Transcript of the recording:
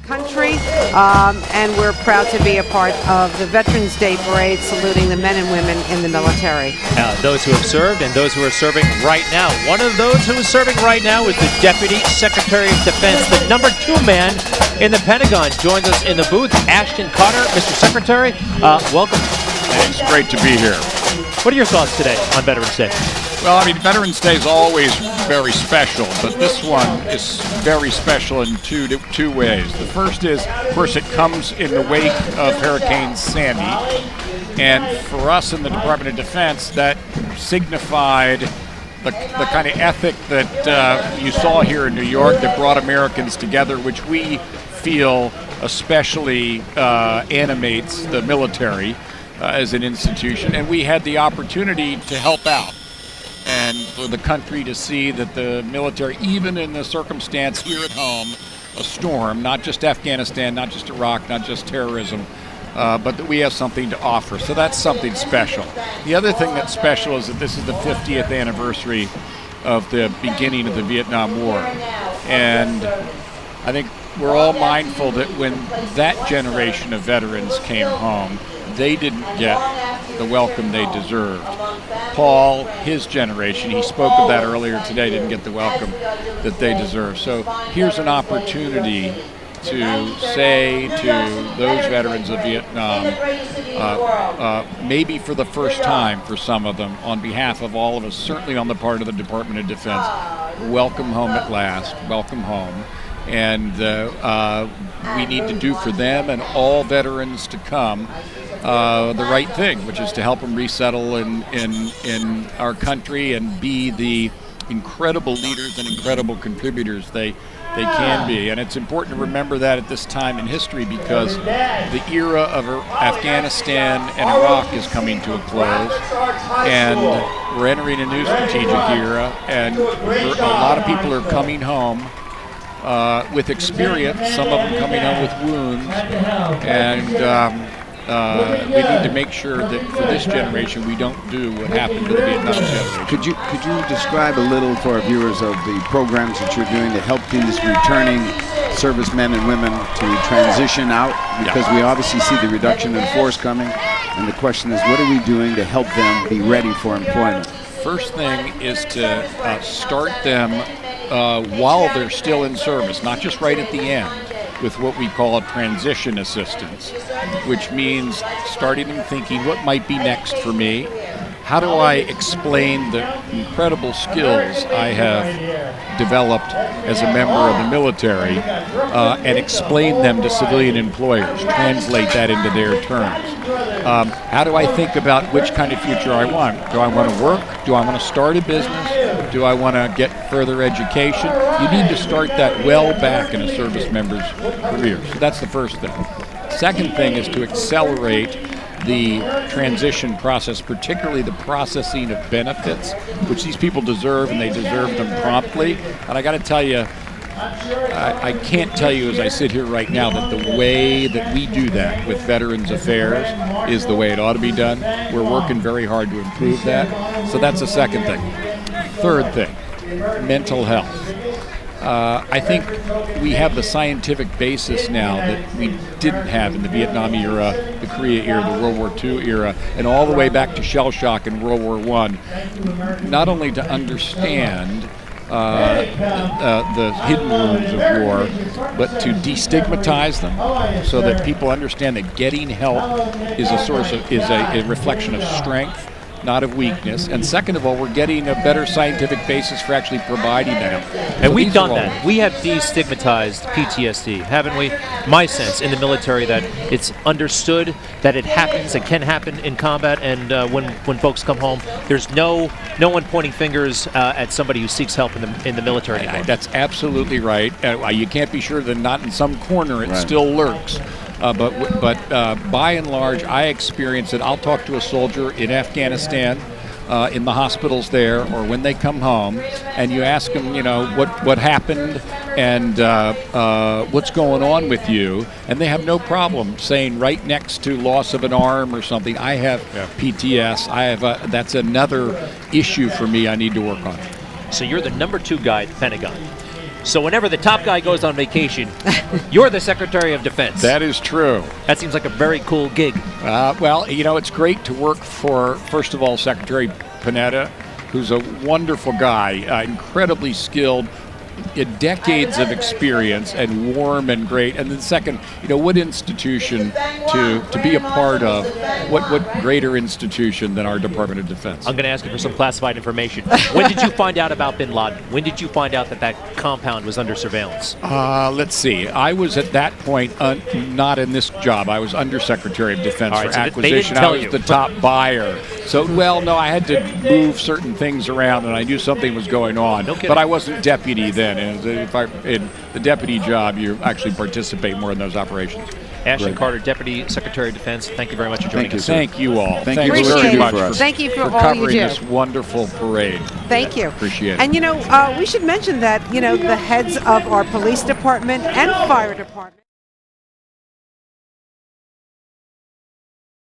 country, and we're proud to be a part of the Veterans Day Parade saluting the men and women in the military. Those who have served and those who are serving right now. One of those who is serving right now is the Deputy Secretary of Defense, the number 2 man in the Pentagon. Joins us in the booth, Ashton. Mr. Secretary, welcome. It's great to be here. What are your thoughts today on Veterans Day? Well, I mean, Veterans Day is always very special, but this one is very special in two ways. The first is, of course, it comes in the wake of Hurricane Sandy, and for us in the Department of Defense, that signified the kind of ethic that you saw here in New York that brought Americans together, which we feel especially animates the military as an institution, and we had the opportunity to help out and for the country to see that the military, even in the circumstance here at home, a storm, not just Afghanistan, not just Iraq, not just terrorism, but that we have something to offer. So that's something special. The other thing that's special is that this is the 50th anniversary of the beginning of the Vietnam War, and I think we're all mindful that when that generation of veterans came home, they didn't get the welcome they deserved. Paul, his generation, he spoke of that earlier today, didn't get the welcome that they deserve. So here's an opportunity to say to those veterans of Vietnam, maybe for the first time for some of them, on behalf of all of us, certainly on the part of the Department of Defense, welcome home at last, welcome home. And we need to do for them and all veterans to come the right thing, which is to help them resettle in our country and be the incredible leaders and incredible contributors they can be. And it's important to remember that at this time in history, because the era of Afghanistan and Iraq is coming to a close, and we're entering a new strategic era, and a lot of people are coming home with experience, some of them coming home with wounds, and we need to make sure that for this generation we don't do what happened to the Vietnam generation. Could you describe a little for our viewers of the programs that you're doing to help these returning servicemen and women to transition out? Because we obviously see the reduction in force coming, and the question is, what are we doing to help them be ready for employment? First thing is to start them while they're still in service, not just right at the end, with what we call transition assistance, which means starting them thinking, what might be next for me? How do I explain the incredible skills I have developed as a member of the military and explain them to civilian employers, translate that into their terms? How do I think about which kind of future I want? Do I want to work? Do I want to start a business? Do I want to get further education? You need to start that well back in a service member's career. So that's the first thing. Second thing is to accelerate the transition process, particularly the processing of benefits, which these people deserve, and they deserve them promptly. And I got to tell you, I can't tell you as I sit here right now that the way that we do that with Veterans Affairs is the way it ought to be done. We're working very hard to improve that. So that's the second thing. Third thing, mental health. I think we have the scientific basis now that we didn't have in the Vietnam era, the Korea era, the World War II era, and all the way back to shell shock in World War I, not only to understand the hidden wounds of war, but to destigmatize them so that people understand that getting help is a reflection of strength, not of weakness. And second of all, we're getting a better scientific basis for actually providing that help. And so we've done that. We have destigmatized PTSD, haven't we? My sense in the military that it's understood that it happens, it can happen in combat, and when folks come home, there's no one pointing fingers at somebody who seeks help in the military anymore. That's absolutely right. You can't be sure that not in some corner it still lurks. But by and large, I experience it. I'll talk to a soldier in Afghanistan, in the hospitals there, or when they come home, and you ask them, what happened and what's going on with you, and they have no problem saying right next to loss of an arm or something, I have PTS. That's another issue for me I need to work on. So you're the number 2 guy at the Pentagon. So whenever the top guy goes on vacation, you're the Secretary of Defense. That is true. That seems like a very cool gig. Well, you know, it's great to work for, first of all, Secretary Panetta, who's a wonderful guy, incredibly skilled, decades of experience, and warm and great. And then second, you know, what institution to be a part of? What greater institution than our Department of Defense? I'm going to ask you for some classified information. When did you find out about bin Laden? When did you find out that compound was under surveillance? Let's see. I was at that point not in this job. I was Undersecretary of Defense All right, for so acquisition. they didn't tell I was you. the top buyer. So, well, no, I had to move certain things around, and I knew something was going on. No kidding. But I wasn't deputy then. And in the deputy job, you actually participate more in those operations. Ashton Great. Carter, Deputy Secretary of Defense, thank you very much for joining Thank you, us. sir. Thank you all. Thank you Thanks for what very you do much for us. Thank you for all you covering do. this wonderful parade. Thank you. Appreciate it. And you know, we should mention that, you know, the heads of our police department and fire department